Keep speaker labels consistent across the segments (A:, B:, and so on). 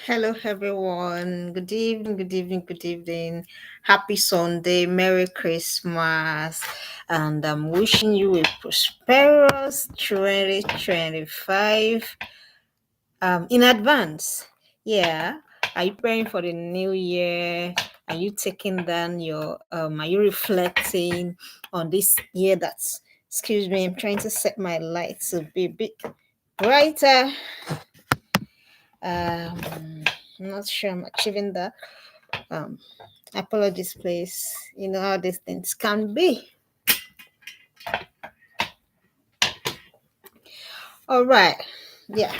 A: Hello, everyone. Good evening, good evening, good evening. Happy Sunday, Merry Christmas, and I'm wishing you a prosperous 2025 in advance. Yeah. Are you praying for the new year? Are you taking down are you reflecting on this year that's, excuse me, I'm trying to set my lights to be a bit brighter. I'm not sure I'm achieving that. Um, Apologies, please. You know how these things can be. All right. Yeah.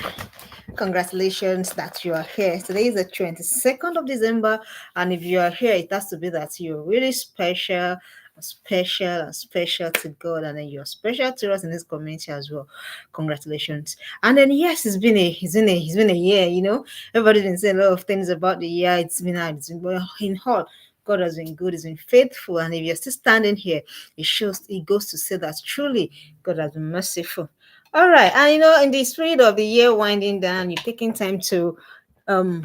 A: Congratulations that you are here. Today is the 22nd of December. And if you are here, it has to be that you're really special to God. And then you're special to us in this community as well. Congratulations. And then yes, it's been a year, you know. Everybody's been saying a lot of things about the year. It's been well in all. God has been good, he's been faithful, and if you're still standing here, it goes to say that truly God has been merciful. All right. And in the spirit of the year winding down, you're taking time to um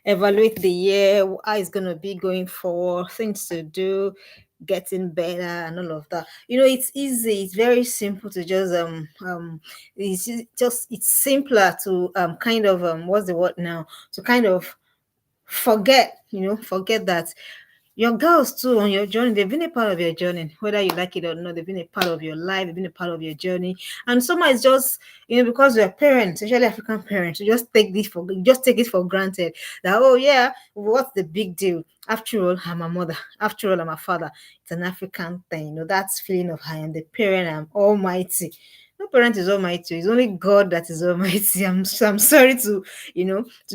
A: evaluate the year, how it's gonna be going forward, things to do, getting better and all of that. It's easy, it's very simple to just it's simpler to kind of what's the word now? To kind of forget that your girls too on your journey, they've been a part of your journey, whether you like it or not. They've been a part of your life, they've been a part of your journey. And someone is just, because we're parents, especially African parents, you just take it for granted that, oh yeah, what's the big deal? After all, I'm a mother. After all, I'm a father. It's an African thing, that's feeling of I am the parent, I'm almighty. No parent is almighty. It's only God that is almighty. I'm sorry to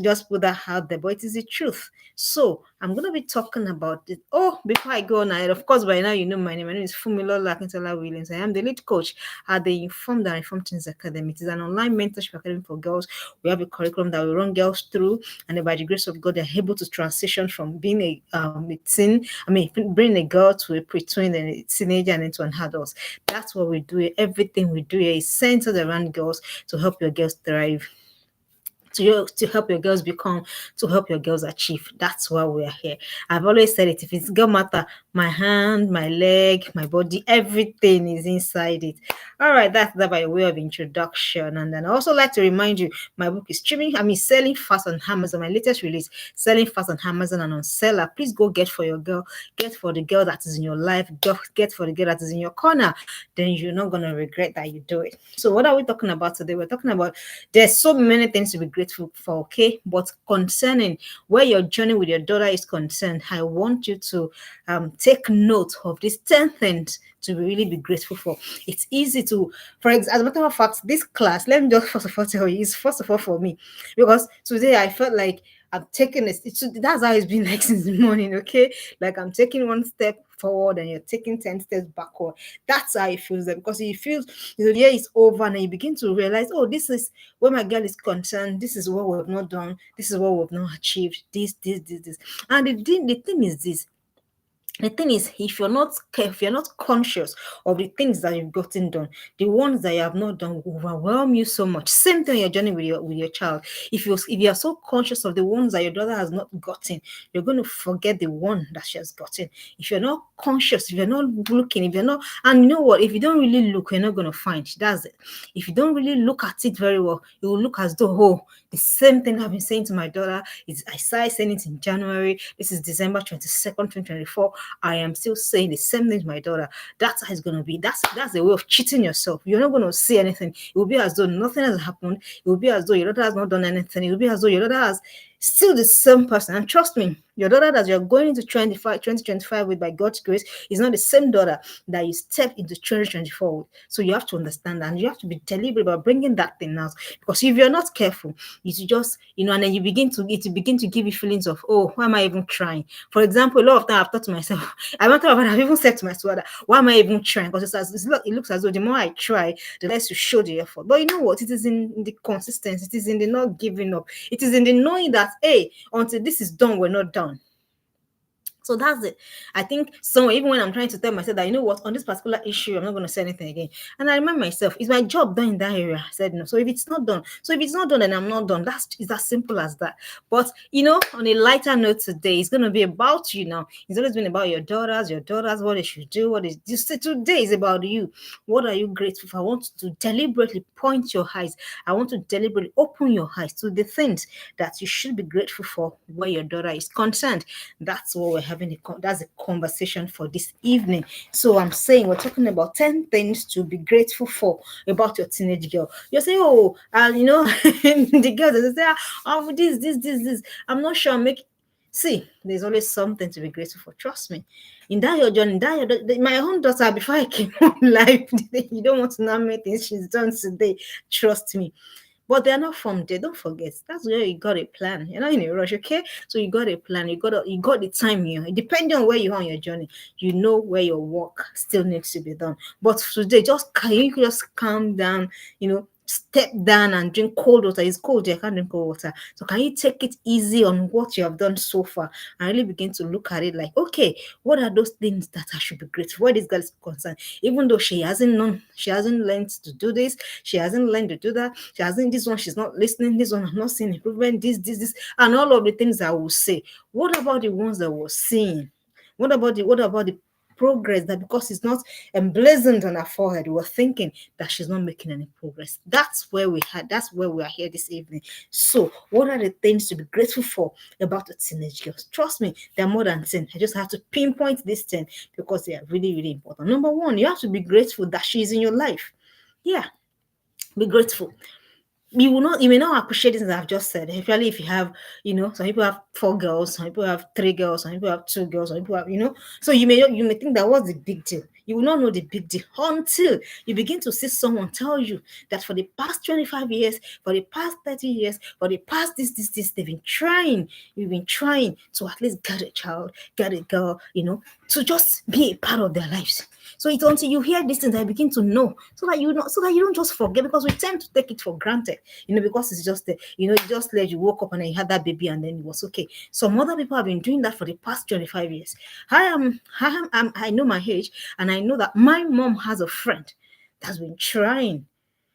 A: just put that out there, but it is the truth. So I'm gonna be talking about it. Oh, before I go on ahead, of course, by now you know my name. My name is Funmilola Williams. I am the lead coach at the Informed and Informed Teens Academy. It is an online mentorship academy for girls. We have a curriculum that we run girls through, and by the grace of God, they're able to transition from being a teen. Bring a girl to a preteen and a teenager and into an adult. That's what we do. Everything we do here is centered around girls to help your girls thrive, to help your girls become, to help your girls achieve. That's why we are here. I've always said it. If it's girl matter, my hand, my leg, my body, everything is inside it. All right, that's that by way of introduction. And then I also like to remind you, my book is selling fast on Amazon. My latest release, selling fast on Amazon and on Seller. Please go get for your girl, get for the girl that is in your life, get for the girl that is in your corner. Then you're not gonna regret that you do it. So what are we talking about today? We're talking about, there's so many things to be grateful for, okay? But concerning where your journey with your daughter is concerned, I want you to take note of these 10 things to really be grateful for. It's easy to, as a matter of fact, this class, let me just first of all tell you, is first of all for me. Because today I felt like I'm taking this. That's how it's been like since the morning, okay? Like I'm taking one step forward and you're taking 10 steps backward. That's how it feels like, because it feels the year is over and you begin to realize, oh, this is where my girl is concerned. This is what we've not done. This is what we've not achieved. This. And the thing is this. The thing is, if you're not careful, if you're not conscious of the things that you've gotten done, the ones that you have not done will overwhelm you so much. Same thing in your journey with your child. If you're so conscious of the ones that your daughter has not gotten, you're going to forget the one that she has gotten. If you're not conscious, if you're not looking, if you're not, and you know what, if you don't really look, you're not going to find. That's it. If you don't really look at it very well, it will look as though, oh, the same thing I've been saying to my daughter is, I started saying it in January. This is December 22nd, 2024. I am still saying the same thing to my daughter. That's how it's going to be. That's a way of cheating yourself. You're not going to see anything. It will be as though nothing has happened. It will be as though your daughter has not done anything. It will be as though your daughter has still the same person. And trust me, your daughter that you're going into 2025 with, by God's grace, is not the same daughter that you step into 2024 with. So you have to understand that, and you have to be deliberate about bringing that thing out. Because if you're not careful, it's just, and then begin to give you feelings of, oh, why am I even trying? For example, a lot of times I've thought to myself, I've even said to myself, why am I even trying? Because it looks as though the more I try, the less you show the effort. But you know what? It is in the consistency. It is in the not giving up. It is in the knowing that, hey, until this is done, we're not done. So that's it. I think so. Even when I'm trying to tell myself that, you know what, on this particular issue, I'm not going to say anything again. And I remind myself, is my job done in that area? I said no. So if it's not done, then I'm not done. That's it's as simple as that. But on a lighter note today, it's going to be about you now. It's always been about your daughters, what they should do, what is you say today is about you. What are you grateful for? I want to deliberately point your eyes. I want to deliberately open your eyes to the things that you should be grateful for where your daughter is concerned. That's what we're having. That's a conversation for this evening. So I'm saying we're talking about 10 things to be grateful for about your teenage girl. You're saying, oh, the girls they say, oh, this. I'm not sure. See, there's always something to be grateful for. Trust me. In that your journey, my own daughter, before I came on live, you don't want to know how many things she's done today. Trust me. But they're not from there. Don't forget. That's where you got a plan. You're not in a rush, okay? So you got a plan. You got the time here. Depending on where you are on your journey, you know where your work still needs to be done. But today, can you just calm down, step down and drink cold water. It's cold, I can't drink cold water. So can you take it easy on what you have done so far and really begin to look at it like, okay, what are those things that I should be grateful for? Where this girl is concerned, even though she hasn't learned to do this, she hasn't learned to do that, she hasn't this one, she's not listening, this one I'm not seeing improvement, this, and all of the things I will say. What about the ones that we're seeing? What about the progress that because it's not emblazoned on her forehead, we're thinking that she's not making any progress? That's where we are here this evening. So what are the things to be grateful for about the teenage girls? Trust me, they're more than 10. I just have to pinpoint this 10 because they are really, really important. Number one, you have to be grateful that she's in your life. Yeah, be grateful. You may not appreciate this as I've just said, especially if you have, some people have 4 girls, some people have 3 girls, some people have 2 girls, some people have, so you may think that what's the big deal. You will not know the big deal until you begin to see someone tell you that for the past 25 years, for the past 30 years, for the past this, you've been trying to at least get a child, get a girl, to just be a part of their lives. So it's until you hear these things that you begin to know, so that you don't just forget, because we tend to take it for granted, because it's just you just let you woke up and then you had that baby and then it was okay. Some other people have been doing that for the past 25 years. I know my age, and I know that my mom has a friend that's been trying.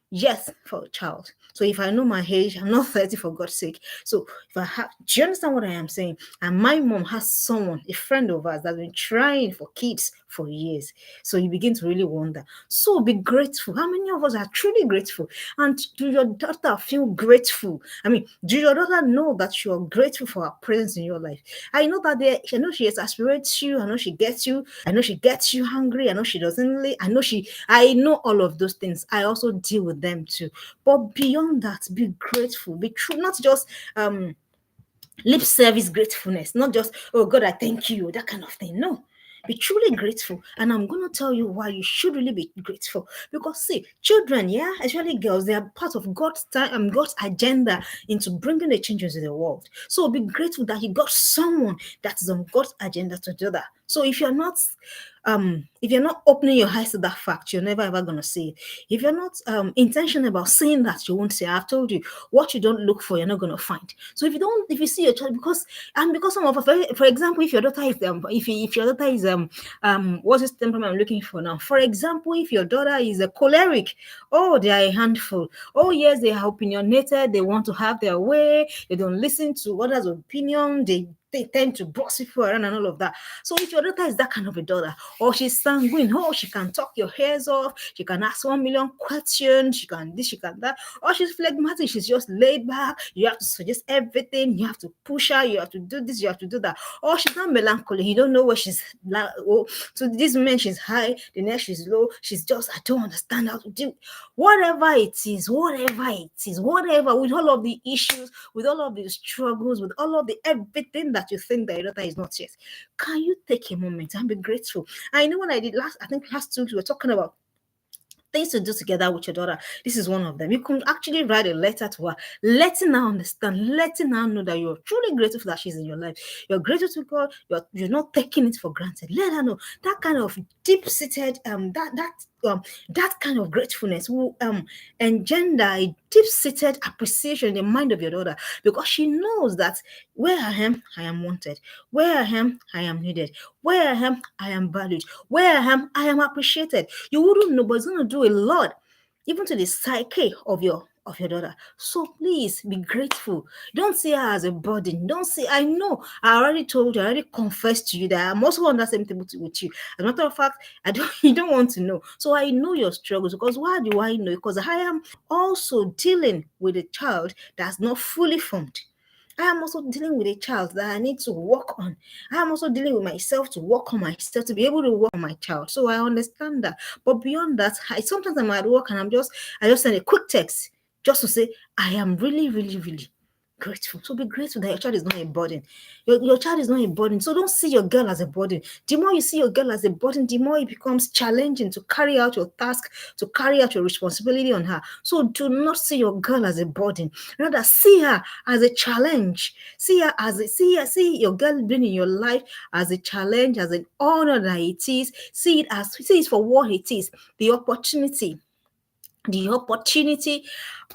A: Yes, for a child. So if I know my age, I'm not 30 for God's sake. So do you understand what I am saying? And my mom has someone, a friend of ours, that's been trying for kids for years. So you begin to really wonder. So be grateful. How many of us are truly grateful? And do your daughter feel grateful? I mean, do your daughter know that you're grateful for her presence in your life? I know that I know she exasperates you. I know she gets you. I know she gets you hungry. I know she doesn't lay. I know all of those things. I also deal with them too. But beyond that, be grateful. Be true, not just lip service gratefulness, not just, oh God, I thank you, that kind of thing. No. Be truly grateful. And I'm going to tell you why you should really be grateful. Because, see, children, yeah, especially girls, they are part of God's time, God's agenda into bringing the changes in the world. So be grateful that you got someone that is on God's agenda to do that. So if you're not opening your eyes to that fact, you're never ever gonna see it. If you're not intentional about saying that, you won't say. I've told you, what you don't look for, you're not gonna find. So if you see your child, because some of us, for example, if your daughter is if your daughter is what's this temperament I'm looking for now? For example, if your daughter is a choleric, oh, they are a handful. Oh yes, they are opinionated. They want to have their way. They don't listen to others' opinion. They tend to boss people around and all of that. So if your daughter is that kind of a daughter, or she's sanguine, oh, she can talk your hairs off, she can ask 1 million questions, she can this, she can that, or she's phlegmatic, she's just laid back, you have to suggest everything, you have to push her, you have to do this, you have to do that, or she's not melancholy, you don't know where she's like, oh, so this moment she's high, the next she's low, she's just, I don't understand how to do whatever it is, whatever, with all of the issues, with all of the struggles, with all of the everything that you think that your daughter is not yet. Can you take a moment and be grateful? I know when I did last 2 weeks, we were talking about things to do together with your daughter. This is one of them. You can actually write a letter to her, letting her understand, letting her know that you're truly grateful that she's in your life. You're grateful to God. You're not taking it for granted. Let her know that kind of deep-seated that that kind of gratefulness will engender a deep-seated appreciation in the mind of your daughter, because she knows that where I am, I am wanted. Where I am, I am needed. Where I am valued. Where I am appreciated. You wouldn't know, but it's going to do a lot, even to the psyche of your daughter. So please be grateful. Don't see her as a burden. Don't see. I know. I already told you. I already confessed to you that I'm also on that same table with you. As a matter of fact, I don't. You don't want to know. So I know your struggles, because why do I know? Because I am also dealing with a child that's not fully formed. I am also dealing with a child that I need to work on. I am also dealing with myself to work on myself, to be able to work on my child. So I understand that. But beyond that, sometimes I'm at work and I just send a quick text just to say, I am really, really, really grateful. So be grateful that your child is not a burden. Your child is not a burden. So don't see your girl as a burden. The more you see your girl as a burden, the more it becomes challenging to carry out your task, to carry out your responsibility on her. So do not see your girl as a burden. Rather, see her as a challenge. See your girl being in your life as a challenge, as an honor that it is. See it for what it is. The opportunity.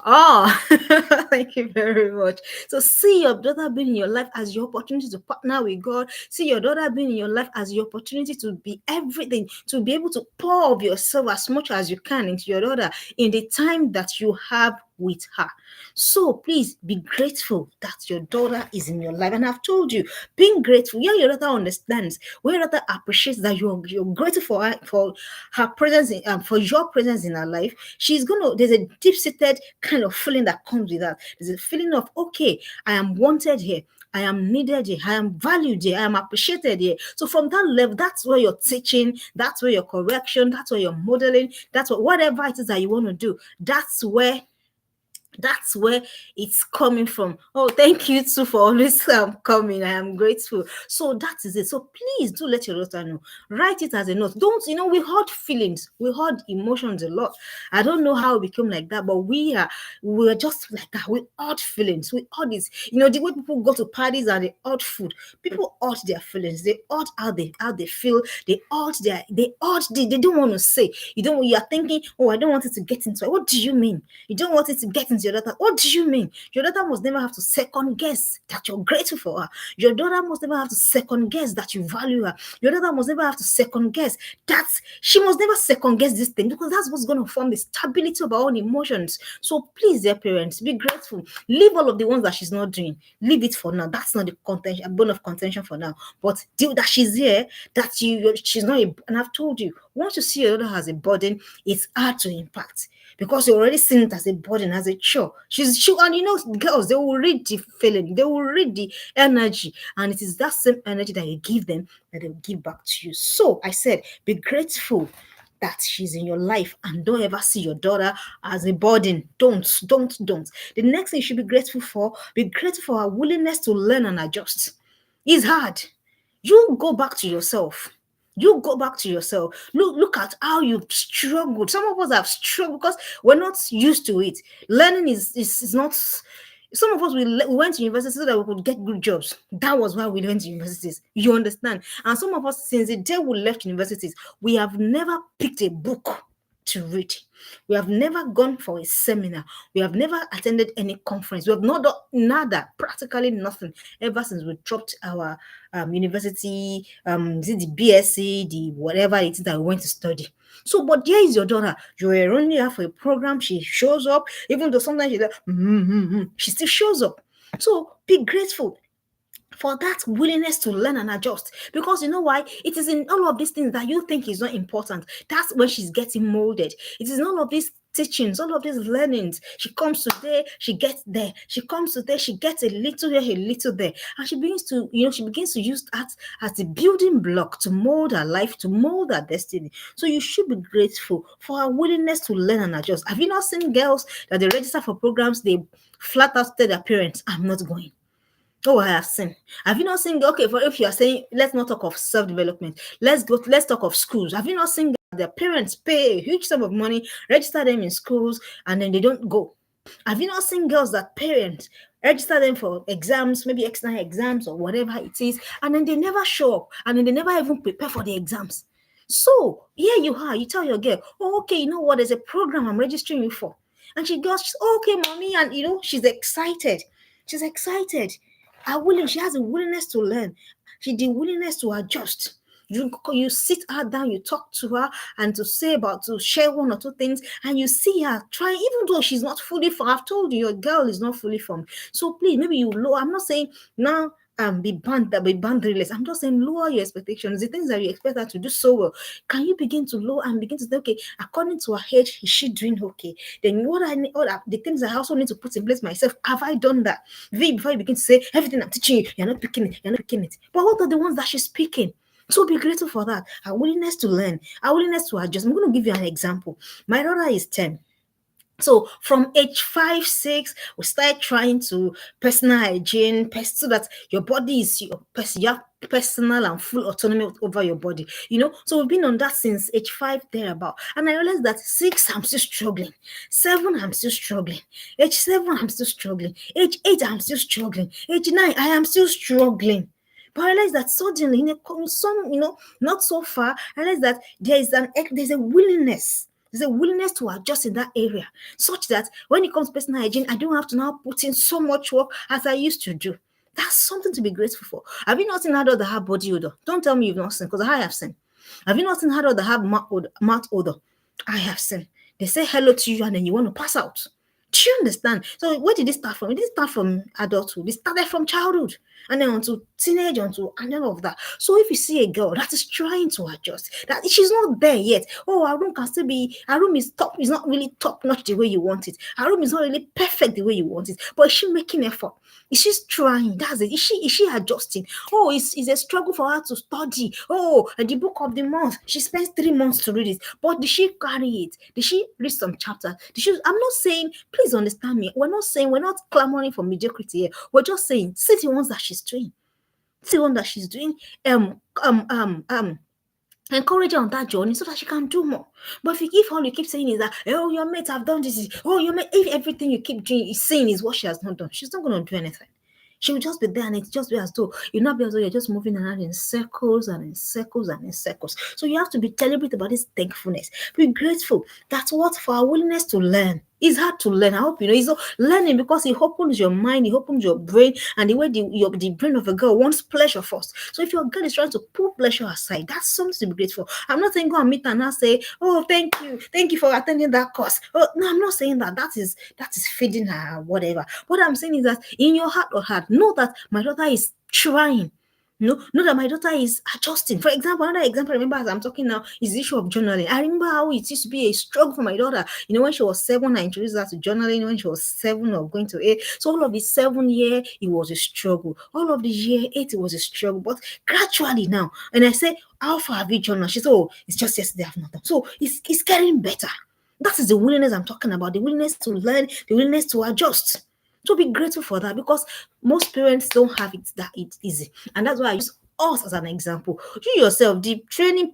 A: Oh, thank you very much. So see your daughter being in your life as your opportunity to partner with God. See your daughter being in your life as your opportunity to be everything, to be able to pour of yourself as much as you can into your daughter in the time that you have with her. So please be grateful that your daughter is in your life. And I've told you, being grateful, yeah, your daughter understands, where your daughter appreciates that you're grateful for her presence for your presence in her life. There's a deep-seated kind of feeling that comes with that. There's a feeling of, okay, I am wanted here. I am needed here. I am valued here. I am appreciated here. So from that level, that's where you're teaching, that's where your correction, that's where you're modeling, whatever it is that you want to do. That's where it's coming from. Oh, thank you too for always coming. I am grateful. So that is it. So please do let your daughter know. Write it as a note. Don't, we hurt feelings, we hurt emotions a lot. I don't know how it became like that, but we're just like that. We hurt feelings. We hurt this. The way people go to parties and they hurt food. People hurt their feelings. They hurt how they feel. They don't want to say. You are thinking, oh, I don't want it to get into it. What do you mean? You don't want it to get into your daughter? What do you mean? Your daughter must never have to second guess that you're grateful for her. Your daughter must never have to second guess that you value her. Your daughter must never have to second guess that she must never second guess this thing, because that's what's going to form the stability of her own emotions. So please, dear parents, be grateful. Leave all of the ones that she's not doing. Leave it for now. That's not the contention, a bone of contention for now. But deal that she's here, that she's not. And I've told you, once you see your daughter has a burden, it's hard to impact, because you're already seeing it as a burden, as a chore. And girls, they will read the feeling, they will read the energy, and it is that same energy that you give them that they will give back to you. So I said, be grateful that she's in your life, and don't ever see your daughter as a burden. Don't. The next thing you should be grateful for, her willingness to learn and adjust. It's hard. You go back to yourself. Look at how you've struggled. Some of us have struggled because we're not used to it. Learning is not. Some of us, we went to university so that we could get good jobs. That was why we went to universities. You understand? And some of us, since the day we left universities, we have never picked a book to read. We have never gone for a seminar. We have never attended any conference. We have not done nada, practically nothing, ever since we dropped our university, is it the BSc, the whatever it is that we went to study. So, but there is your daughter. You were only here for a program. She shows up, even though sometimes she's like, she still shows up. So be grateful for that willingness to learn and adjust, because you know why? It is in all of these things that you think is not important. That's when she's getting molded. It is in all of these teachings, all of these learnings. She comes today, she gets there. She comes today, she gets a little here, a little there, and she begins to use that as a building block to mold her life, to mold her destiny. So you should be grateful for her willingness to learn and adjust. Have you not seen girls that they register for programs, they flat out tell their parents, I'm not going? Oh, I have seen. Have you not seen? Okay, if you are saying, let's not talk of self-development. Let's talk of schools. Have you not seen their parents pay a huge sum of money, register them in schools, and then they don't go? Have you not seen girls that parents register them for exams, maybe external exams or whatever it is, and then they never show up, and then they never even prepare for the exams? So here you are, you tell your girl, oh, okay, you know what? There's a program I'm registering you for. And she goes, oh, okay, mommy, and she's excited. She's excited. She has a willingness to learn. She the willingness to adjust. You sit her down, you talk to her, and to share one or two things, and you see her trying, even though she's not fully formed. I've told you your girl is not fully formed. So please, maybe you lower. I'm not saying now be boundaryless. I'm just saying lower your expectations. The things that you expect her to do so well, can you begin to lower and begin to say, okay, according to her age, is she doing okay? Then what I need, the things I also need to put in place myself, have I done that? Before you begin to say everything I'm teaching you, you're not picking it, you're not picking it. But what are the ones that she's picking? So be grateful for that. Our willingness to learn, our willingness to adjust. I'm going to give you an example. My daughter is 10. So from age 5, 6, we start trying to personal hygiene, so that your body is you have personal and full autonomy over your body. So we've been on that since age 5 thereabout. And I realized that 6, I'm still struggling. 7, I'm still struggling. Age 7, I'm still struggling. Age 8, I'm still struggling. Age 9, I am still struggling. But I realized that suddenly, not so far, I realized that there's a willingness. There's a willingness to adjust in that area, such that when it comes to personal hygiene, I don't have to now put in so much work as I used to do. That's something to be grateful for. Have you not seen adults that have body odor? Don't tell me you've not seen, because I have seen. Have you not seen adults that have mouth odor? I have seen. They say hello to you and then you want to pass out. Do you understand? So where did this start from? It didn't start from adulthood. It started from childhood, and then onto teenage, and all of that. So if you see a girl that is trying to adjust, that she's not there yet. Oh, our room can still be. Our room is not really top notch the way you want it. Our room is not really perfect the way you want it. But is she making effort? Is she trying? That's it. Is she adjusting? Oh, it's a struggle for her to study. Oh, the book of the month. She spends 3 months to read it. But did she carry it? Did she read some chapter? I'm not saying, please understand me. We're not clamoring for mediocrity here. We're just saying, see the ones that she's doing. See the one that she's doing. Encourage her on that journey so that she can do more. But if all you keep saying is that, oh, your mates have done this, oh, your mate, if everything you keep saying is what she has not done, she's not going to do anything. She will just be there, and it's just be as though you're just moving around in circles and in circles and in circles. So you have to be deliberate about this thankfulness. Be grateful. That's what for our willingness to learn. It's hard to learn. I hope you know it's learning, because it opens your mind, it opens your brain, and the way the brain of a girl wants pleasure first. So if your girl is trying to put pleasure aside, that's something to be grateful. I'm not saying go and meet her and now say, oh, thank you for attending that course. Oh, no, I'm not saying that. That is feeding her, whatever. What I'm saying is that in your heart or heart, know that my daughter is trying. Know that my daughter is adjusting. For example, another example I remember as I'm talking now is the issue of journaling. I remember how it used to be a struggle for my daughter. When she was 7, I introduced her to journaling. When she was 7 or going to 8, so all of the 7 year it was a struggle. All of the year 8 it was a struggle. But gradually now, and I say, how far have you journaled? She said, oh, it's just yesterday I've not done. So it's getting better. That is the willingness I'm talking about. The willingness to learn, the willingness to adjust. So be grateful for that, because most parents don't have it that it's easy. And that's why I use us as an example. You yourself, the training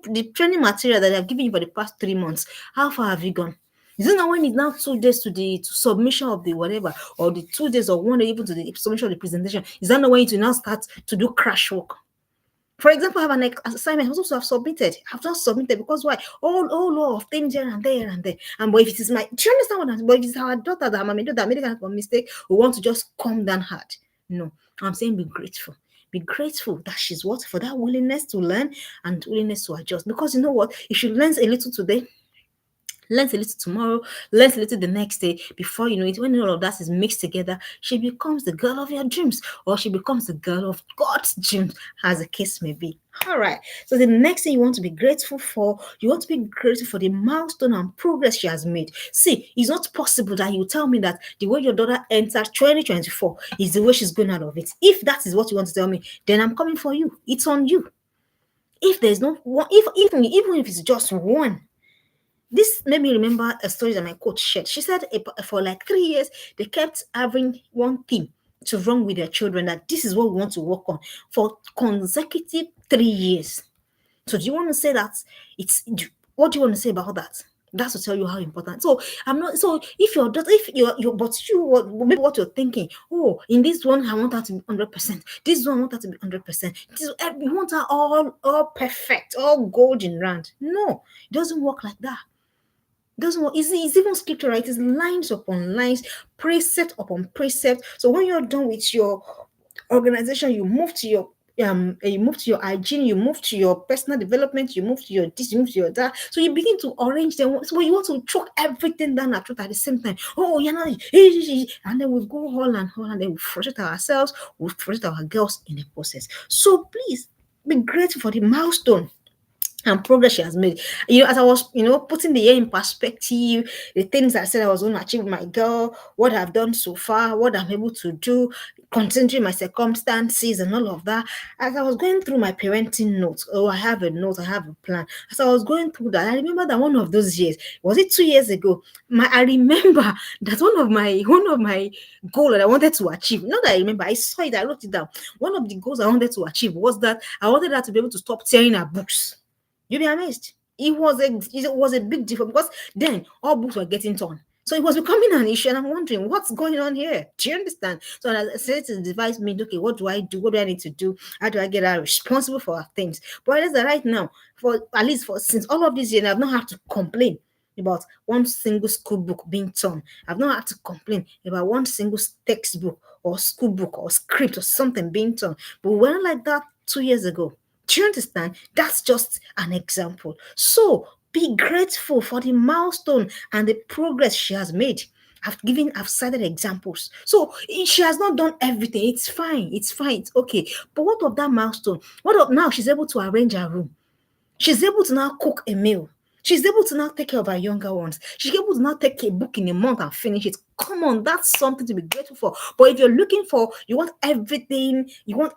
A: material that I've given you for the past 3 months, how far have you gone? Is it now when it's now 2 days to submission of the whatever, or the 2 days or 1 day even to the submission of the presentation? Is that now when you now start to do crash work? For example, I have an assignment I also have submitted. I've just submitted because why? All law of things here and there and there. And but if it is do you understand what I'm saying? But if it's our daughter that made a kind of mistake, we want to just calm down hard. No, I'm saying be grateful. Be grateful that she's what? For that willingness to learn and willingness to adjust. Because you know what? If she learns a little today, learns a little tomorrow, learns a little the next day, before you know it, when all of that is mixed together, she becomes the girl of your dreams, or she becomes the girl of God's dreams, as the case may be. All right. So the next thing you want to be grateful for, you want to be grateful for the milestone and progress she has made. See, it's not possible that you tell me that the way your daughter entered 2024 is the way she's going out of it. If that is what you want to tell me, then I'm coming for you. It's on you. If there's no one, even if it's just one. This made me remember a story that my coach shared. She said for like 3 years, they kept having one thing to run with their children, that this is what we want to work on for consecutive 3 years. So do you want to say that what do you want to say about that? That's to tell you how important. So I'm not. So if you're just if you're but you maybe what you're thinking. Oh, in this one I want her to be 100%. This one I want her to be 100%. This you want her all perfect, all golden round. No, it doesn't work like that. It doesn't work. It's even scripture, right? It's lines upon lines, precept upon precept. So when you're done with your organization, you move to your hygiene, you move to your personal development, you move to your this, you move to your that. So you begin to arrange them. So you want to choke everything down at truth at the same time. Oh, you know, and then we go all, and then we frustrate ourselves, we frustrate our girls in the process. So please be grateful for the milestone and progress she has made. As I was, putting the year in perspective, the things I said I was going to achieve with my girl, what I've done so far, what I'm able to do, considering my circumstances and all of that. As I was going through my parenting notes, I have a note, I have a plan. As I was going through that, I remember that one of those years, was it 2 years ago? I remember that one of my goals that I wanted to achieve. Not that I remember, I saw it, I wrote it down. One of the goals I wanted to achieve was that I wanted her to be able to stop tearing her books. You'll be amazed. It was a big difference because then all books were getting torn. So it was becoming an issue, and I'm wondering what's going on here. Do you understand? So I said to the device me, okay, what do I do? What do I need to do? How do I get her responsible for her things? But it is that right now, for at least for since all of this year, I've not had to complain about one single school book being torn. I've not had to complain about one single textbook or school book or script or something being torn. But when like that 2 years ago, do you understand? That's just an example. So be grateful for the milestone and the progress she has made. I've cited examples. So she has not done everything. It's fine. It's fine. It's okay. But what of that milestone? What of now she's able to arrange her room? She's able to now cook a meal. She's able to now take care of her younger ones. She's able to now take a book in a month and finish it. Come on, that's something to be grateful for. But if you're looking for, you want everything, you want,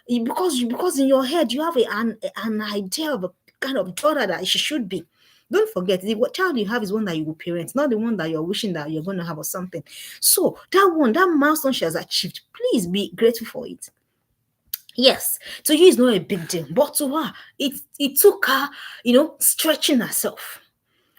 A: because in your head you have an idea of a kind of daughter that she should be. Don't forget, the child you have is one that you will parent, not the one that you're wishing that you're going to have or something. So that milestone she has achieved, please be grateful for it. Yes, to you it's not a big deal, but to her, it took her, stretching herself.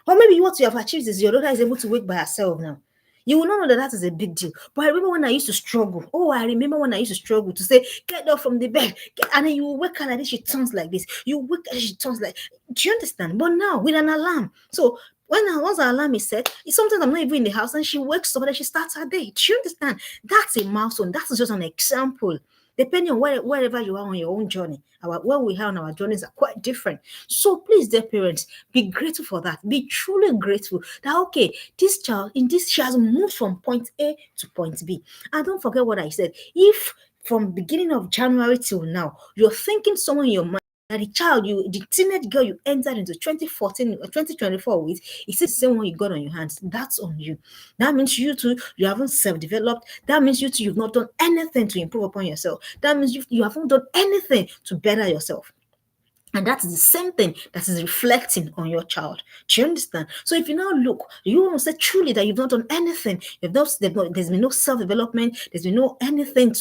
A: Or maybe what you have achieved is your daughter is able to wake by herself now. You will not know that that is a big deal. But I remember when I used to struggle. Oh, I remember when I used to struggle to say, get up from the bed. And then you will wake her like this, she turns like this. You wake her, she turns like. Do you understand? But now with an alarm. So once the alarm is set, sometimes I'm not even in the house and she wakes up and then she starts her day. Do you understand? That's a milestone. That's just an example. Depending on wherever you are on your own journey, where we are on our journeys are quite different. So please, dear parents, be grateful for that. Be truly grateful that okay, this child she has moved from point A to point B. And don't forget what I said. If from beginning of January till now, you're thinking someone in your mind that the teenage girl you entered into 2014 or 2024 with, is the same one you got on your hands. That's on you. That means you too, you haven't self-developed. That means you too, you've not done anything to improve upon yourself. That means you haven't done anything to better yourself. And that's the same thing that is reflecting on your child. Do you understand? So if you now look, you want to say truly that you've not done anything. There's been no self-development. There's been no anything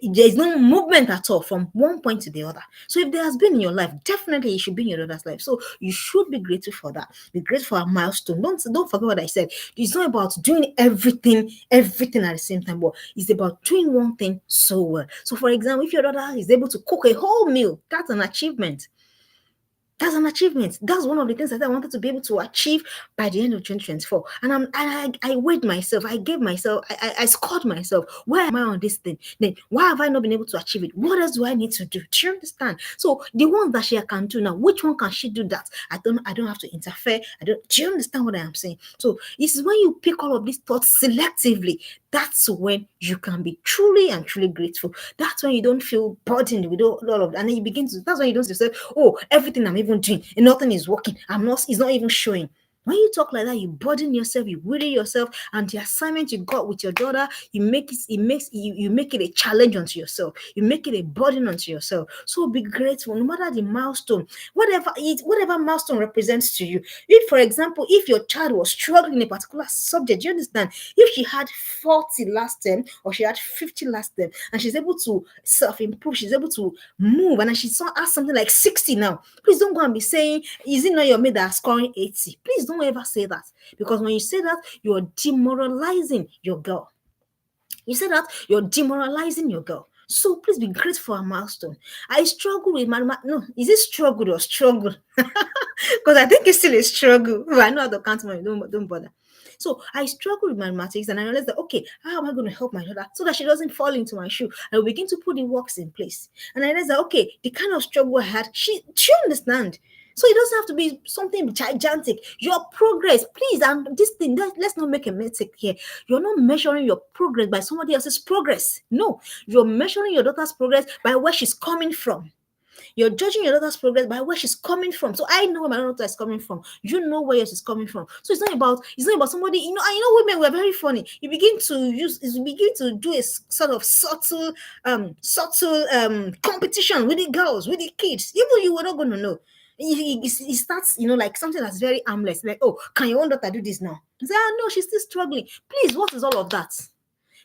A: there's no movement at all from one point to the other. So if there has been in your life, definitely it should be in your daughter's life. So you should be grateful for that. Be grateful for a milestone. Don't forget what I said. It's not about doing everything at the same time, but it's about doing one thing so well. So for example, if your daughter is able to cook a whole meal, that's an achievement. That's an achievement. That's one of the things that I wanted to be able to achieve by the end of 2024. And I weighed myself. I gave myself. I scored myself. Why am I on this thing? Then why have I not been able to achieve it? What else do I need to do? Do you understand? So the one that she can do now, which one can she do that? I don't have to interfere. Do you understand what I am saying? So this is when you pick all of these thoughts selectively. That's when you can be truly and truly grateful. That's when you don't feel burdened with all of that. And then that's when you don't say, oh, everything I'm even doing and nothing is working. It's not even showing. When you talk like that, you burden yourself, you worry yourself, and the assignment you got with your daughter, you make it a challenge onto yourself. You make it a burden onto yourself. So be grateful, no matter the milestone, whatever milestone represents to you. If, for example, if your child was struggling in a particular subject, you understand, if she had 40 last term or she had 50 last term, and she's able to self-improve, she's able to move, and she has something like 60 now. Please don't go and be saying, is it not your mate that are scoring 80? Please don't Don't ever say that, because when you say that, you are demoralizing your girl. You say that, you're demoralizing your girl. So please be grateful for a milestone. I struggle with no, is it struggle or struggle? Because I think it's still a struggle. But I know how to count money. Don't bother. So I struggle with mathematics, and I realized that, okay, how am I going to help my daughter so that she doesn't fall into my shoe? I will begin to put the works in place. And I realized that, okay, the kind of struggle I had, she understand. So it doesn't have to be something gigantic. Your progress, please, and this thing, let's not make a mistake here. You're not measuring your progress by somebody else's progress. No, you're measuring your daughter's progress by where she's coming from. You're judging your daughter's progress by where she's coming from. So I know where my daughter is coming from. You know where yours is coming from. So it's not about somebody, women were very funny. You begin to do a sort of subtle competition with the girls, with the kids. Even you were not going to know. It starts, like something that's very harmless. Like, oh, can your own daughter do this now? You say, no, she's still struggling. Please, what is all of that?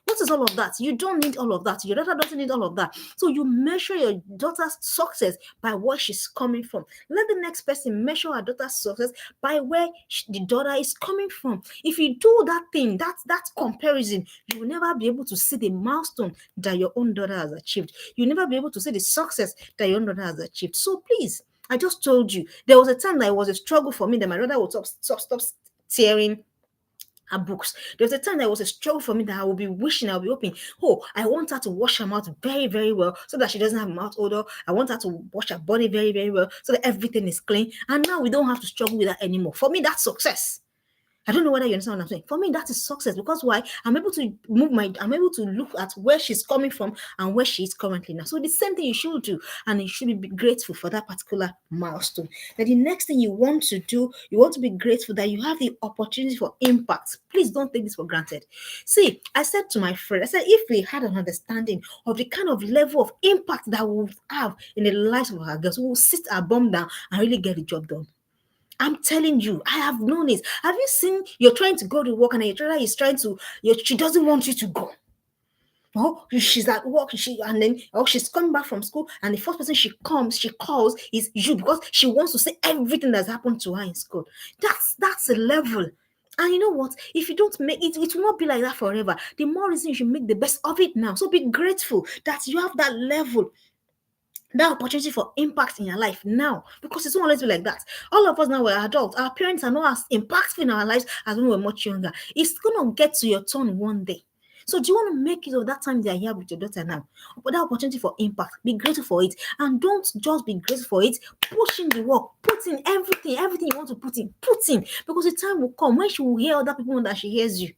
A: What is all of that? You don't need all of that. Your daughter doesn't need all of that. So you measure your daughter's success by where she's coming from. Let the next person measure her daughter's success by where the daughter is coming from. If you do that thing, that comparison, you will never be able to see the milestone that your own daughter has achieved. You'll never be able to see the success that your own daughter has achieved. So please, I just told you, there was a time that it was a struggle for me that my daughter would stop tearing her books. There was a time that was a struggle for me that I will be wishing, I'll be hoping, oh, I want her to wash her mouth very, very well so that she doesn't have mouth odor. I want her to wash her body very, very well so that everything is clean. And now we don't have to struggle with that anymore. For me, that's success. I don't know whether you understand what I'm saying. For me, that is success, because why? I'm able to look at where she's coming from and where she is currently now. So the same thing you should do, and you should be grateful for that particular milestone. Then the next thing you want to do, you want to be grateful that you have the opportunity for impact. Please don't take this for granted. See, I said to my friend, I said, if we had an understanding of the kind of level of impact that we would have in the lives of our girls, we will sit our bum down and really get the job done. I'm telling you, I have known it. Have you seen, you're trying to go to work and your daughter is she doesn't want you to go. Oh, she's at work, she's coming back from school, and the first person she calls is you, because she wants to say everything that's happened to her in school. That's a level. And you know what? If you don't make it, it will not be like that forever. The more reason you should make the best of it now. So be grateful that you have that level, that opportunity for impact in your life now, because it's not always be like that. All of us now, we're adults. Our parents are not as impactful in our lives as when we were much younger. It's gonna get to your turn one day. So do you want to make use of that time they are here with your daughter now? But that opportunity for impact, be grateful for it. And don't just be grateful for it. Push in the work. Put in everything you want to put in. Put in. Because the time will come when she will hear other people that she hears you.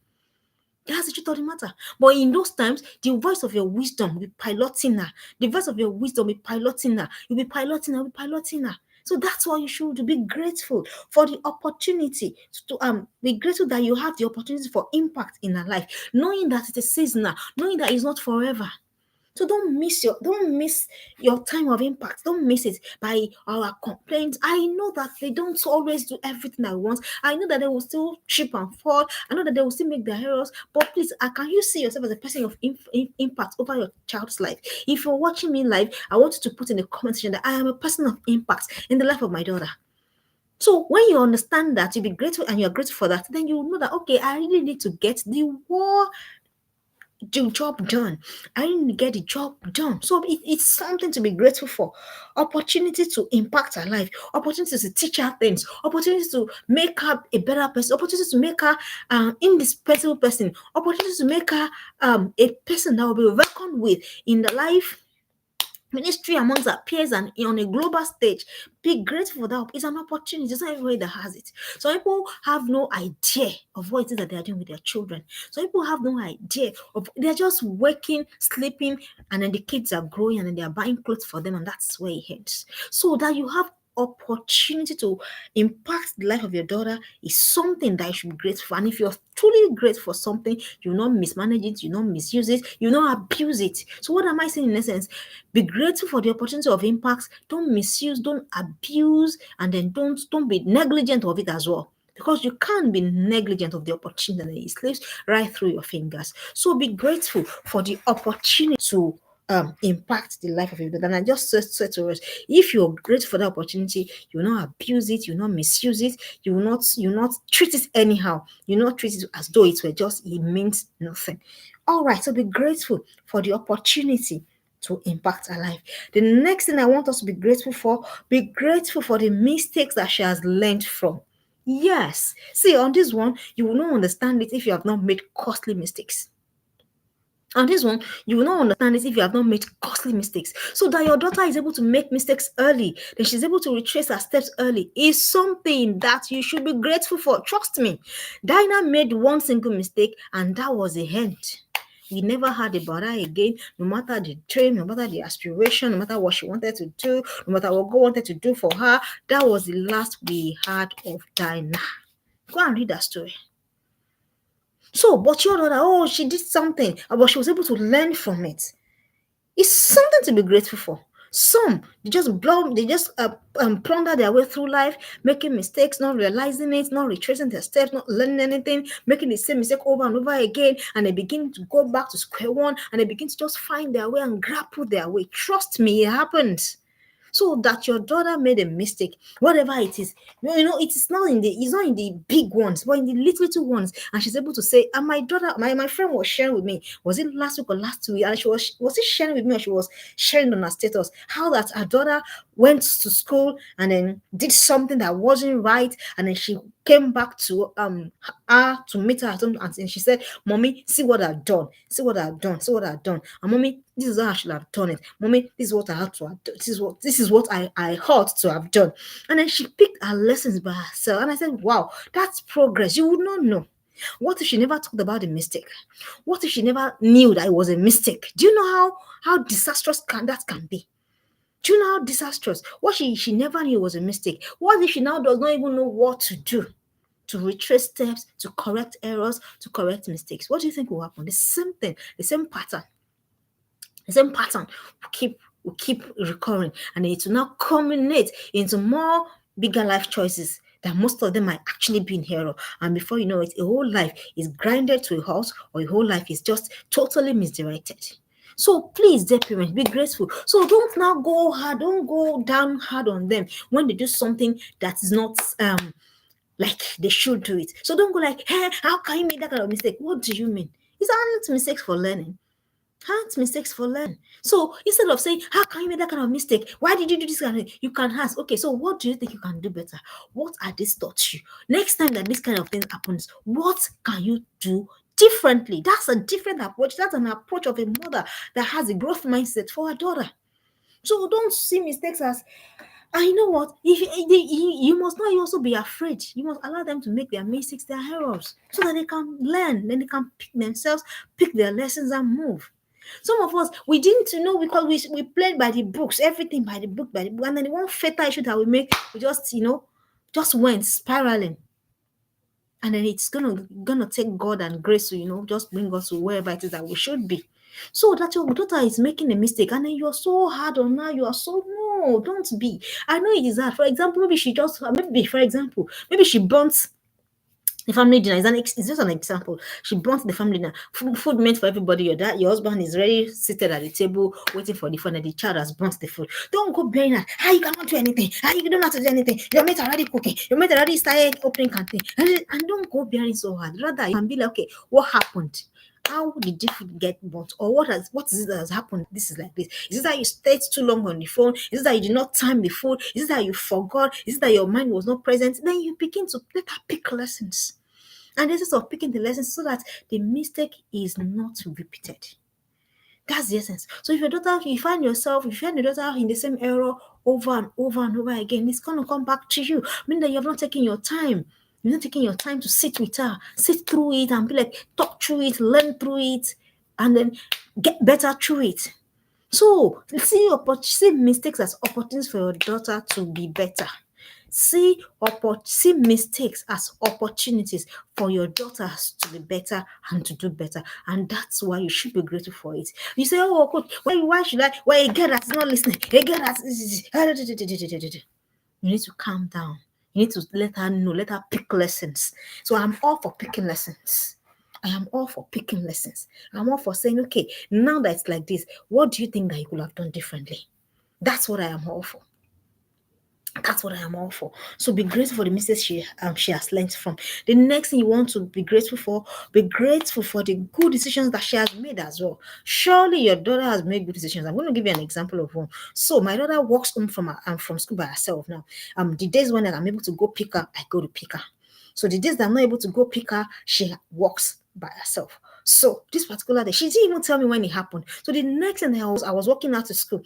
A: That's the truth of the matter. But in those times, the voice of your wisdom will be piloting her. The voice of your wisdom will be piloting her. You'll be piloting her, So that's why you should do. Be grateful for the opportunity to be grateful that you have the opportunity for impact in her life, knowing that it is seasonal, knowing that it's not forever. So don't miss your time of impact. Don't miss it by our complaints. I know that they don't always do everything I want. I know that they will still trip and fall. I know that they will still make their errors. But please, can you see yourself as a person of impact over your child's life? If you're watching me live, I want you to put in the comment section that I am a person of impact in the life of my daughter. So when you understand that, you be grateful and you're grateful for that, then you will know that, okay, I really need to get the job done. I didn't get the job done. So it's something to be grateful for. Opportunity to impact her life, opportunity to teach her things, opportunity to make her a better person, opportunity to make her indispensable person, opportunity to make her a person that will be welcomed with in the life ministry amongst our peers and on a global stage. Be grateful for that. It's an opportunity. It's not everybody that has it. Some people have no idea of what it is that they are doing with their children. Some people have no idea of, they're just working, sleeping, and then the kids are growing and then they are buying clothes for them, and that's where it ends. So that you have opportunity to impact the life of your daughter is something that you should be grateful for. And if you're truly grateful for something, you will not mismanage it, you will not misuse it, you will not abuse it. So what am I saying in essence? Be grateful for the opportunity of impact. Don't misuse, don't abuse, and then don't be negligent of it as well. Because you can't be negligent of the opportunity that it slips right through your fingers. So be grateful for the opportunity to impact the life of your daughter. And I just said to us, if you're grateful for the opportunity, you will not abuse it, you will not misuse it, you will not treat it anyhow, you will not treat it as though it were just it means nothing. All right, so be grateful for the opportunity to impact her life. The next thing I want us to be grateful for, be grateful for the mistakes that she has learned from. Yes. See, on this one, you will not understand it if you have not made costly mistakes. On this one, you will not understand it if you have not made costly mistakes. So that your daughter is able to make mistakes early, then she's able to retrace her steps early, is something that you should be grateful for. Trust me. Dinah made one single mistake, and that was the end. We never heard about her again, no matter the dream, no matter the aspiration, no matter what she wanted to do, no matter what God wanted to do for her. That was the last we heard of Dinah. Go and read that story. So, but your daughter, oh, she did something, but she was able to learn from it. It's something to be grateful for. Some they just plunder their way through life, making mistakes, not realizing it, not retracing their steps, not learning anything, making the same mistake over and over again, and they begin to go back to square one, and they begin to just find their way and grapple their way. Trust me, it happens. So that your daughter made a mistake, whatever it is, it's not in the big ones, but in the little ones, and she's able to say, and my daughter, my friend was sharing with me, was it last week or last week, and she was it sharing with me, or she was sharing on her status how that her daughter went to school and then did something that wasn't right, and then she came back to her to meet her at home, and she said, "Mommy, see what I've done, see what I've done, see what I've done, and mommy, this is how I should have done it. Mommy, this is what I had to have done. This is what I ought to have done." And then she picked her lessons by herself. And I said, wow, that's progress. You would not know. What if she never talked about the mistake? What if she never knew that it was a mistake? Do you know how disastrous that can be? Do you know how disastrous? What she never knew was a mistake. What if she now does not even know what to do to retrace steps, to correct errors, to correct mistakes? What do you think will happen? The same thing, the same pattern. The same pattern will keep recurring, and it will now culminate into more bigger life choices that most of them might actually be in error. And before you know it, a whole life is grinded to a halt, or a whole life is just totally misdirected. So please, dear parents, be grateful. So don't now go hard, don't go down hard on them when they do something that is not like they should do it. So don't go like, hey, how can you make that kind of mistake? What do you mean? It's only mistakes for learning. Aren't mistakes for learning. So instead of saying, how can you make that kind of mistake? Why did you do this kind of thing? You can ask, okay, so what do you think you can do better? What are these taught you? Next time that this kind of thing happens, what can you do differently? That's a different approach. That's an approach of a mother that has a growth mindset for her daughter. So don't see mistakes as, and you know what? If you must not also be afraid. You must allow them to make their mistakes, their errors, so that they can learn. Then they can pick themselves, pick their lessons, and move. Some of us, we didn't know because we played by the books, everything by the book, and then the one fatal issue that we make, we just went spiraling. And then it's gonna take God and grace to, just bring us to wherever it is that we should be. So that your daughter is making a mistake, and then you're so hard on her, you are so, no, don't be. I know it is hard. For example, maybe she burnt the family dinner. It's just an example. She burnt the family dinner. Food meant for everybody. Your husband is already seated at the table waiting for the food, and the child has burnt the food. Don't go bearing that. You cannot do anything. You don't have to do anything. Your mate already cooking. Your mate already started opening canteen. And don't go bearing so hard. Rather, you can be like, okay, what happened? How did the food get burnt? Or what is it that has happened? This is like this. Is it that you stayed too long on the phone? Is it that you did not time the food? Is it that you forgot? Is it that your mind was not present? Then you begin to let her pick lessons. And this is of picking the lessons so that the mistake is not repeated. That's the essence. So if you find your daughter in the same error over and over and over again, it's going to come back to you. Meaning that you have not taken your time. You're not taking your time to sit with her, sit through it and be like, talk through it, learn through it, and then get better through it. So see mistakes as opportunities for your daughter to be better. See mistakes as opportunities for your daughters to be better and to do better. And that's why you should be grateful for it. You say, oh, good. Why should I? Why a girl that's not listening? A girl that's... You need to calm down. You need to let her know, let her pick lessons. So I'm all for picking lessons. I am all for picking lessons. I'm all for saying, okay, now that it's like this, what do you think that you could have done differently? That's what I am all for. That's what I am all for. So be grateful for the mistakes she has learned from. The next thing you want to be grateful for the good decisions that she has made as well. Surely your daughter has made good decisions. I'm going to give you an example of one. So my daughter walks home from school by herself now. The days when I'm able to go pick her, I go to pick her. So the days that I'm not able to go pick her, she walks by herself. So this particular day, she didn't even tell me when it happened. So the next thing I was walking out to school,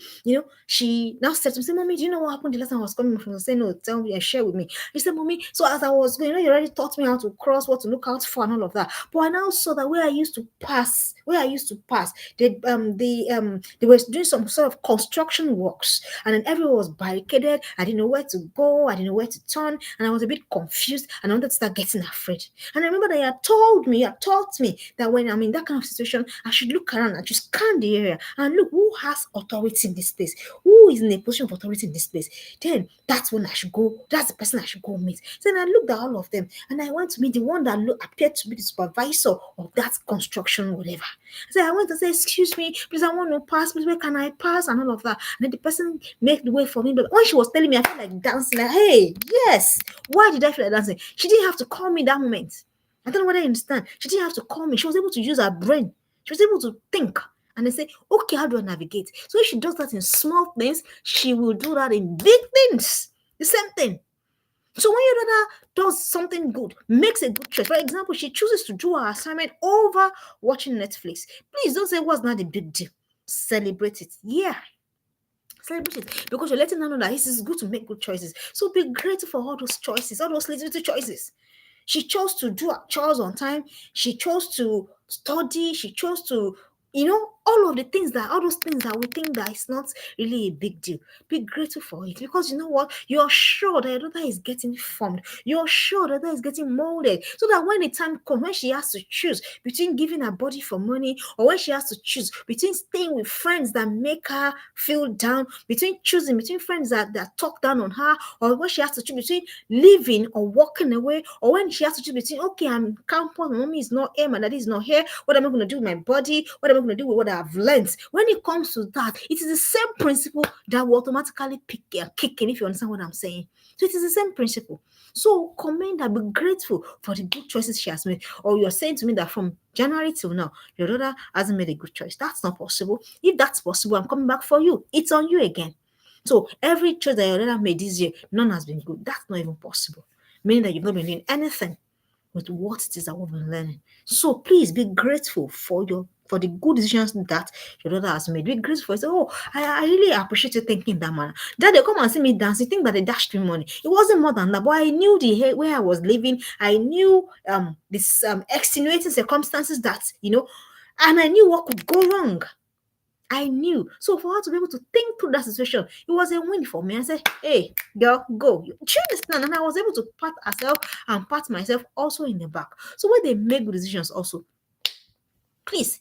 A: she now said to me, say, Mommy, do you know what happened the last time I was coming from? I said, no, tell me and share with me. She said, Mommy, so as I was going, you already taught me how to cross, what to look out for and all of that. But I now saw that where I used to pass, they were doing some sort of construction works, and then everyone was barricaded. I didn't know where to go, I didn't know where to turn, and I was a bit confused, and I wanted to start getting afraid. And I remember that you had taught me that when I'm in that kind of situation, I should look around and just scan the area and look who has authority in this place, who is in a position of authority in this place. Then that's when I should go. That's the person I should go meet. So then I looked at all of them, and I went to meet the one that appeared to be the supervisor of that construction, whatever. So I went to say, excuse me, please, I want to pass. Please, where can I pass? And all of that. And then the person made the way for me. But when she was telling me, I felt like dancing. Like, hey, yes. Why did I feel like dancing? She didn't have to call me that moment. I don't know whether you understand. She didn't have to call me. She was able to use her brain. She was able to think. And they say, okay, how do I navigate? So if she does that in small things, she will do that in big things. The same thing. So when your daughter does something good, makes a good choice, for example, she chooses to do her assignment over watching Netflix, please don't say, what's not a big deal? Celebrate it. Yeah. Celebrate it. Because you're letting her know that it is good to make good choices. So be grateful for all those choices, all those little choices. She chose to do her chores on time. She chose to study. She chose to, all those things that we think that it's not really a big deal. Be grateful for it, because you know what? You're sure that your daughter is getting formed. You're sure that is getting molded, so that when the time comes, when she has to choose between giving her body for money, or when she has to choose between staying with friends that make her feel down, between choosing between friends that talk down on her, or when she has to choose between living or walking away, or when she has to choose between, okay, I'm campus, my mommy is not here, my daddy is not here, what am I going to do with my body? What am I going to do with what I've learned? When it comes to that, it is the same principle that will automatically kick in, if you understand what I'm saying. So it is the same principle. So commend her, be grateful for the good choices she has made. Or you're saying to me that from January till now, your daughter hasn't made a good choice. That's not possible. If that's possible, I'm coming back for you. It's on you again. So every choice that your daughter made this year, none has been good. That's not even possible. Meaning that you've not been doing anything with what it is that we've been learning. So please be grateful for the good decisions that your daughter has made. Be grateful. Say, oh, I really appreciate you thinking that manner. Then they come and see me dance. You think that they dashed me money. It wasn't more than that, but I knew where I was living. I knew this extenuating circumstances that, and I knew what could go wrong. I knew. So for her to be able to think through that situation, it was a win for me. I said, hey, girl, go. Do you understand? And I was able to pat herself and pat myself also in the back. So when they make good decisions also, please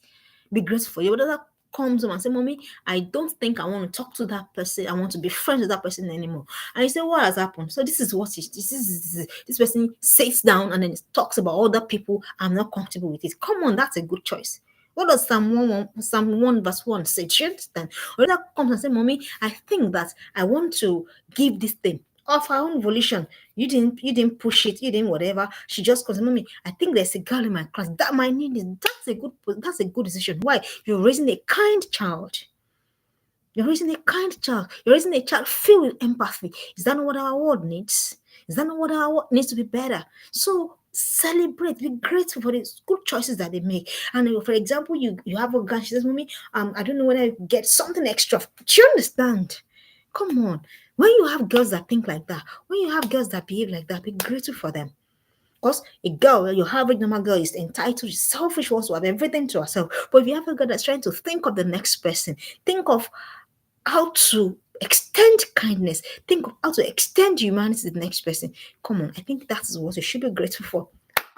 A: be grateful. Your daughter comes home and say, Mommy, I don't think I want to talk to that person. I want to be friends with that person anymore. And you say, what has happened? So this is what this person sits down and then talks about other people. I'm not comfortable with it. Come on, that's a good choice. What does Psalm 1 verse 1 say? Do you understand? Or that comes and say, Mommy, I think that I want to give this thing of her own volition. You didn't push it, you didn't whatever. She just goes, Mommy, I think there's a girl in my class that might need this. That's a good decision. Why? You're raising a kind child. You're raising a kind child. You're raising a child filled with empathy. Is that not what our world needs? Is that not what our world needs to be better? So celebrate, be grateful for the good choices that they make. And for example, you have a girl, she says, Mommy, I don't know whether I get something extra. Do you understand? Come on. When you have girls that think like that, when you have girls that behave like that, be grateful for them. Because a girl, your average normal girl, is entitled, is selfish, wants to have everything to herself. But if you have a girl that's trying to think of the next person, think of how to extend kindness, think of how to extend humanity to the next person. Come on, I think that is what you should be grateful for.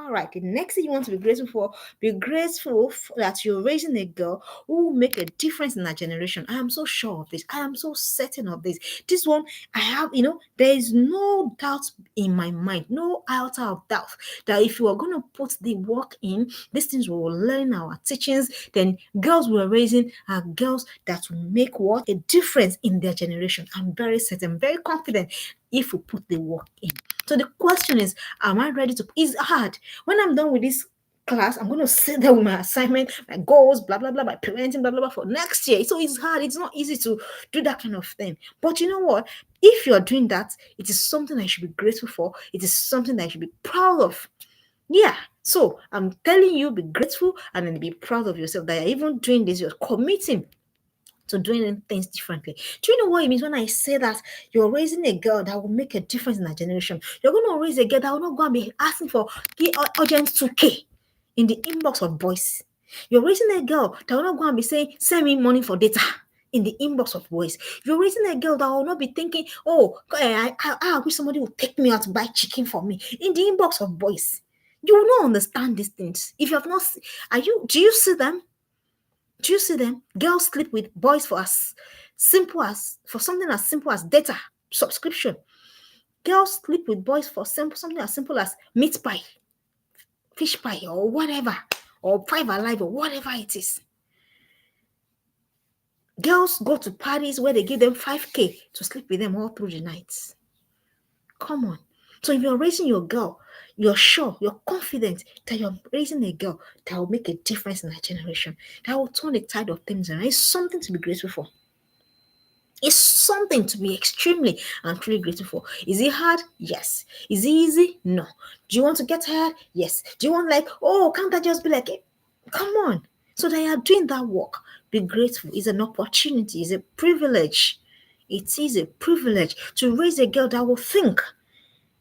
A: All right, the next thing you want to be grateful for, be grateful that you're raising a girl who will make a difference in our generation. I am so sure of this. I am so certain of this. This one, I have, there is no doubt in my mind, no iota of doubt that if you are going to put the work in, these things we will learn our teachings, then girls we're raising are girls that will make what? A difference in their generation. I'm very certain, very confident if we put the work in. So the question is, am I ready to? It's hard. When I'm done with this class, I'm going to sit there with my assignment, my goals, blah, blah, blah, my parenting, blah, blah, blah for next year. So it's hard. It's not easy to do that kind of thing. But you know what? If you're doing that, it is something I should be grateful for. It is something that I should be proud of. Yeah. So I'm telling you, be grateful and then be proud of yourself that you're even doing this. You're committing to doing things differently. Do you know what it means when I say that you're raising a girl that will make a difference in our generation? You're going to raise a girl that will not go and be asking for the urgent 2K in the inbox of boys. You're raising a girl that will not go and be saying, send me money for data in the inbox of boys. You're raising a girl that will not be thinking, oh, I wish somebody would take me out to buy chicken for me in the inbox of boys. You will not understand these things. If you have not, do you see them? Do you see them? Girls sleep with boys for something as simple as data subscription. Girls sleep with boys for something as simple as meat pie, fish pie, or whatever, or Five Alive, or whatever it is. Girls go to parties where they give them 5K to sleep with them all through the nights. Come on. So if you're raising your girl, you're sure, you're confident that you're raising a girl that will make a difference in that generation, that will turn the tide of things around. It's something to be grateful for. It's something to be extremely and truly grateful for. Is it hard? Yes. Is it easy? No. Do you want to get tired? Yes. Do you want can't I just be like, come on. So that you are doing that work. Be grateful. It's an opportunity. It's a privilege. It is a privilege to raise a girl that will think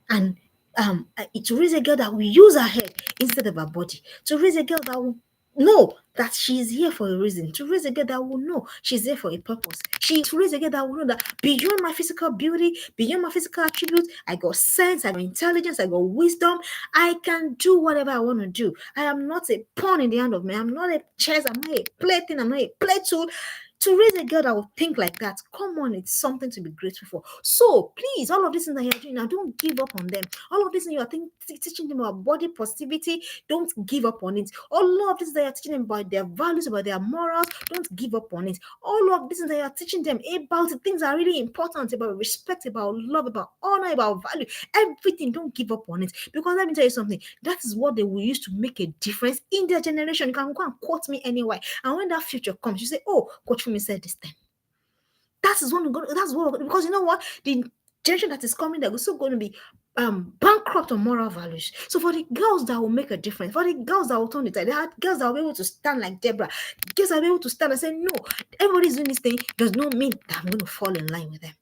A: and to raise a girl that will use her head instead of her body, to raise a girl that will know that she is here for a reason, to raise a girl that will know she's there for a purpose, to raise a girl that will know that beyond my physical beauty, beyond my physical attributes, I got sense, I got intelligence, I got wisdom, I can do whatever I want to do. I am not a pawn in the hand of me. I'm not a chess, I'm not a plaything, I'm not a play tool. To raise a girl that will think like that, come on, it's something to be grateful for. So please, all of this things that you're doing now, don't give up on them. All of this things you are teaching them about body positivity, don't give up on it. All of this that you're teaching them about their values, about their morals, don't give up on it. All of this that you're teaching them about the things that are really important, about respect, about love, about honor, about value, everything, don't give up on it. Because let me tell you something, that is what they will use to make a difference in their generation. You can go and quote me anywhere. And when that future comes, you say, oh, Coach Fumi said this thing. That's what, because you know what? The generation that is coming, they're still going to be bankrupt on moral values. So for the girls that will make a difference, for the girls that will turn the tide, there are girls that will be able to stand like Deborah, girls that will be able to stand and say, no, everybody's doing this thing does not mean that I'm going to fall in line with them.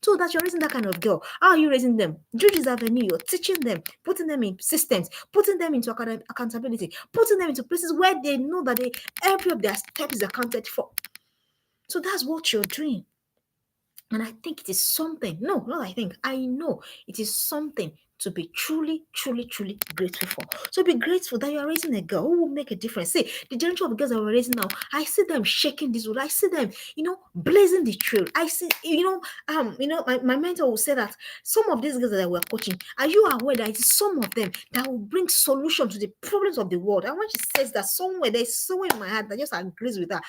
A: So that you're raising that kind of girl. How are you raising them? Through this avenue, you're teaching them, putting them in systems, putting them into accountability, putting them into places where they know that every of their steps is accounted for. So that's what you're doing. And I think it is something, I know it is something to be truly, truly, truly grateful for. So be grateful that you are raising a girl who will make a difference. See, the generation of girls that we're raising now, I see them shaking this world. I see them, blazing the trail. I see, my mentor will say that some of these girls that we're coaching, are you aware that it is some of them that will bring solution to the problems of the world? And when she says that, there's somewhere in my heart that just agrees with her.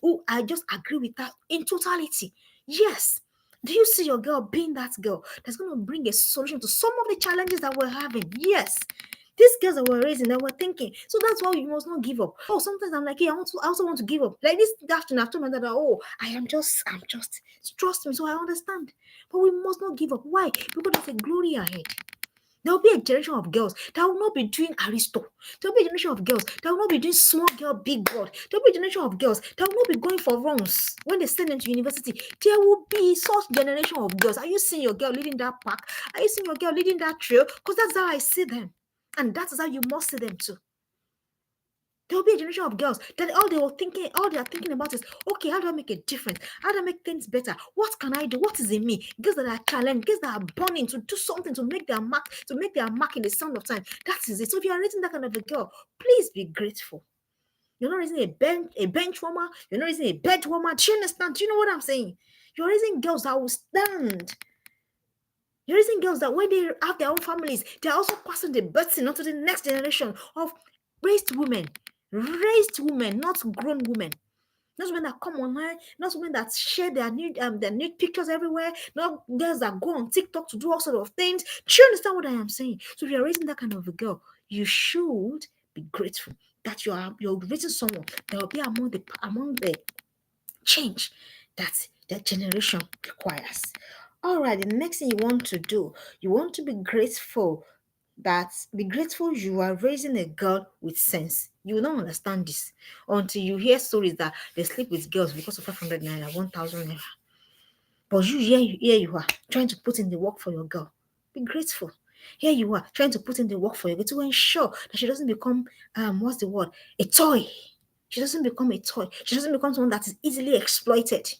A: Oh, I just agree with that in totality. Yes. Do you see your girl being that girl that's going to bring a solution to some of the challenges that we're having? Yes. These girls that we're raising, that we're thinking. So that's why you must not give up. Oh, sometimes I'm like, I also want to give up. Like this afternoon, I've told my dad, I'm just, trust me, so I understand. But we must not give up. Why? Because there's a glory ahead. There will be a generation of girls that will not be doing Aristo. There will be a generation of girls that will not be doing small girl, big God. There will be a generation of girls that will not be going for runs when they send them to university. There will be such generation of girls. Are you seeing your girl leading that pack? Are you seeing your girl leading that trail? Because that's how I see them. And that is how you must see them too. There will be a generation of girls that all they are thinking about is, okay, how do I make a difference? How do I make things better? What can I do? What is in me? Girls that are challenged, girls that are burning to do something to make their mark in the sound of time. That is it. So if you are raising that kind of a girl, please be grateful. You're not raising a bench warmer. You're not raising a bed warmer. Do you understand? Do you know what I'm saying? You're raising girls that will stand. You're raising girls that when they have their own families, they're also passing the baton on to the next generation of raised women. Raised women, not grown women. Not women that come online, not women that share their nude pictures everywhere, not girls that go on TikTok to do all sorts of things. Do you understand what I am saying? So if you're raising that kind of a girl, you should be grateful that you're raising someone that will be among the change that that generation requires. All right, the next thing you want to do, you want to be grateful you are raising a girl with sense. You will not understand this until you hear stories that they sleep with girls because of 500 naira, 1,000 naira. But here you are trying to put in the work for your girl. Be grateful. Here you are trying to put in the work for your girl to ensure that she doesn't become what's the word? A toy. She doesn't become a toy. She doesn't become someone that is easily exploited.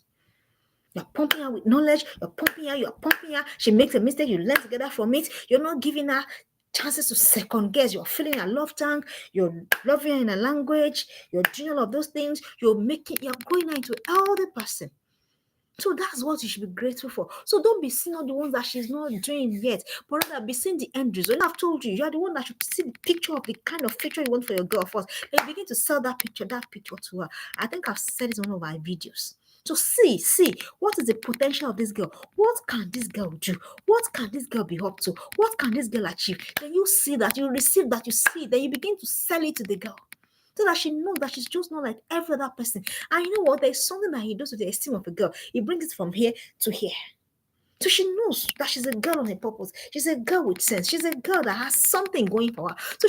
A: You're pumping her with knowledge. You're pumping her. She makes a mistake. You learn together from it. You're not giving her chances to second guess. You're filling her love tank. You're loving her in a language. You're doing all of those things. You're growing her into an elder person. So that's what you should be grateful for. So don't be seeing all the ones that she's not doing yet, but rather be seeing the end result. I've told you, you're the one that should see the picture of the kind of future you want for your girl first. Then you begin to sell that picture to her. I think I've said it in one of our videos. So see, what is the potential of this girl? What can this girl do? What can this girl be up to? What can this girl achieve? Then you see that, you receive that, you see, then you begin to sell it to the girl so that she knows that she's just not like every other person. And you know what? There's something that he does with the esteem of a girl. He brings it from here to here. So she knows that she's a girl on a purpose. She's a girl with sense. She's a girl that has something going for her. So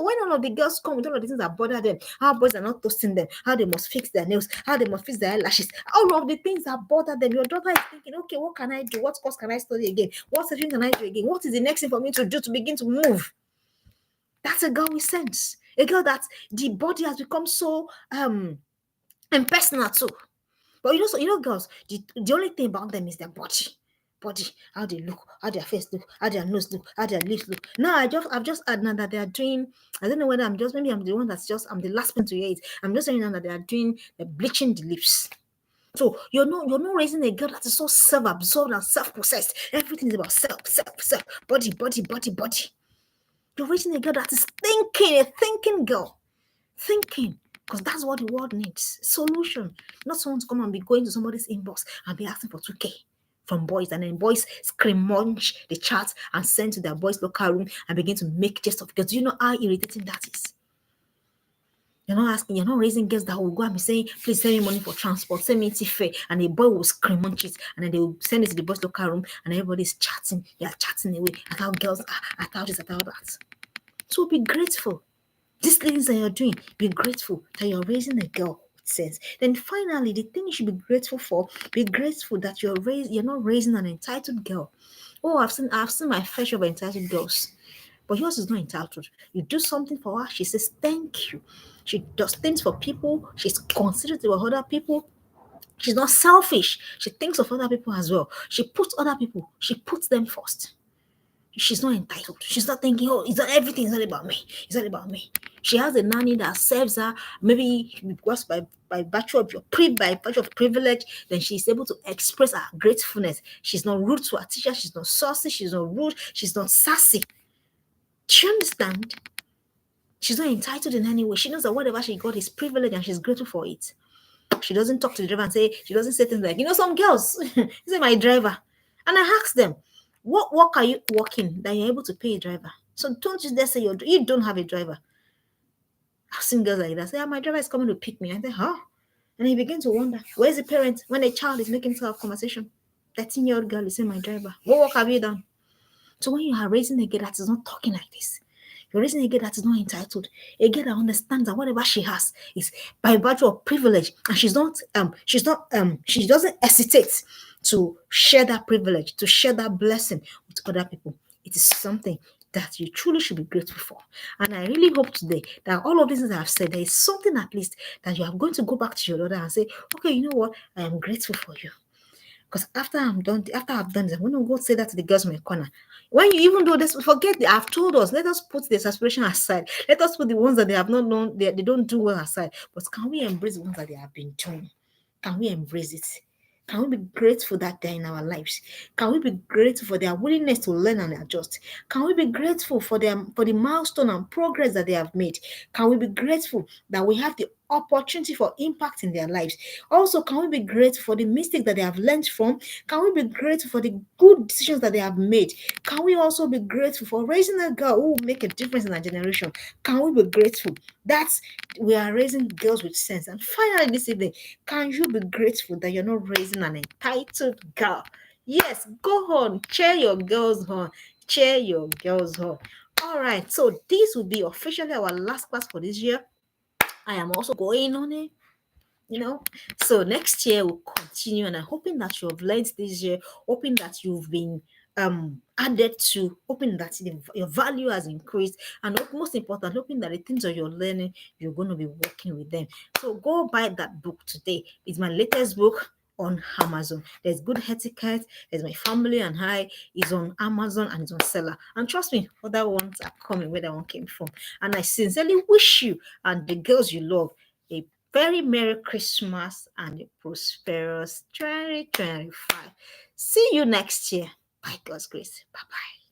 A: when all of the girls come with all of the things that bother them, how boys are not toasting them, how they must fix their nails, how they must fix their eyelashes, all of the things that bother them, your daughter is thinking, okay, what can I do? What course can I study again? What section can I do again? What is the next thing for me to do to begin to move? That's a girl with sense. A girl that the body has become so impersonal too. But girls, the only thing about them is their body, how they look, how their face look, how their nose look, how their lips look. Now I've just heard now that they are doing. I don't know whether maybe I'm the one I'm the last one to hear it. I'm just saying now that they are doing the bleaching the lips. So you're not raising a girl that is so self-absorbed and self-possessed. Everything is about self, body. You're raising a girl that is thinking, a thinking girl. Thinking. Because that's what the world needs. Solution. Not someone to come and be going to somebody's inbox and be asking for 2K from boys. And then boys scream munch the chat and send to their boys' locker room and begin to make jest of. Because do you know how irritating that is? You're not raising girls that will go and be saying, please send me money for transport, send me fare, and a boy will scream munch it, and then they will send it to the boys' locker room, and everybody's chatting. They are chatting away at how girls are, at how this, at how that. So be grateful. These things that you're doing, be grateful that you're raising a girl with sense. Then finally, the thing you should be grateful for, be grateful that you're not raising an entitled girl. Oh, I've seen my fair share of entitled girls. But yours is not entitled. You do something for her, she says thank you. She does things for people, she's considerate of other people. She's not selfish. She thinks of other people as well. She puts them first. She's not entitled. She's not thinking, oh, it's not everything. It's not about me. It's not about me. She has a nanny that serves her. Maybe because by virtue of privilege, then she's able to express her gratefulness. She's not rude to her teacher. She's not saucy. She's not rude. She's not sassy. Do you understand? She's not entitled in any way. She knows that whatever she got is privilege and she's grateful for it. She doesn't talk to the driver and she doesn't say things like, some girls, this is my driver. And I ask them, what work are you working that you're able to pay a driver? So don't you dare say you don't have a driver. I've seen girls like that say, my driver is coming to pick me. I say, huh? And you begin to wonder, where's the parent when a child is making self conversation? 13-year-old girl is saying, my driver. What work have you done? So when you are raising a girl that is not talking like this, you're raising a girl that is not entitled, a girl that understands that whatever she has is by virtue of privilege, and she doesn't hesitate to share that privilege, to share that blessing with other people. It is something that you truly should be grateful for. And I really hope today that all of these things I've said, there is something at least that you are going to go back to your daughter and say, okay, you know what? I am grateful for you. Because after I've done this, I'm going to go say that to the girls in my corner. When you even though this, forget the I've told us, let us put this aspiration aside. Let us put the ones that they have not known, they don't do well aside. But can we embrace the ones that they have been doing? Can we embrace it? Can we be grateful that they're in our lives? Can we be grateful for their willingness to learn and adjust? Can we be grateful for them for the milestone and progress that they have made? Can we be grateful that we have the opportunity for impact in their lives? Also, can we be grateful for the mistakes that they have learned from? Can we be grateful for the good decisions that they have made? Can we also be grateful for raising a girl who will make a difference in our generation? Can we be grateful that we are raising girls with sense? And finally, this evening, can you be grateful that you're not raising an entitled girl? Yes, go on, cheer your girls on, cheer your girls on. All right, so this will be officially our last class for this year. I am also going on it, you know. So next year we'll continue, and I'm hoping that you have learned this year, hoping that you've been added to, hoping that your value has increased, and most important, hoping that the things that you're learning, you're going to be working with them. So go buy that book today. It's my latest book on Amazon. There's Good Etiquette, there's My Family and I, is on Amazon and it's on Seller. And trust me, other ones are coming where that one came from. And I sincerely wish you and the girls you love a very Merry Christmas and a prosperous 2025. See you next year. By God's grace. Bye bye.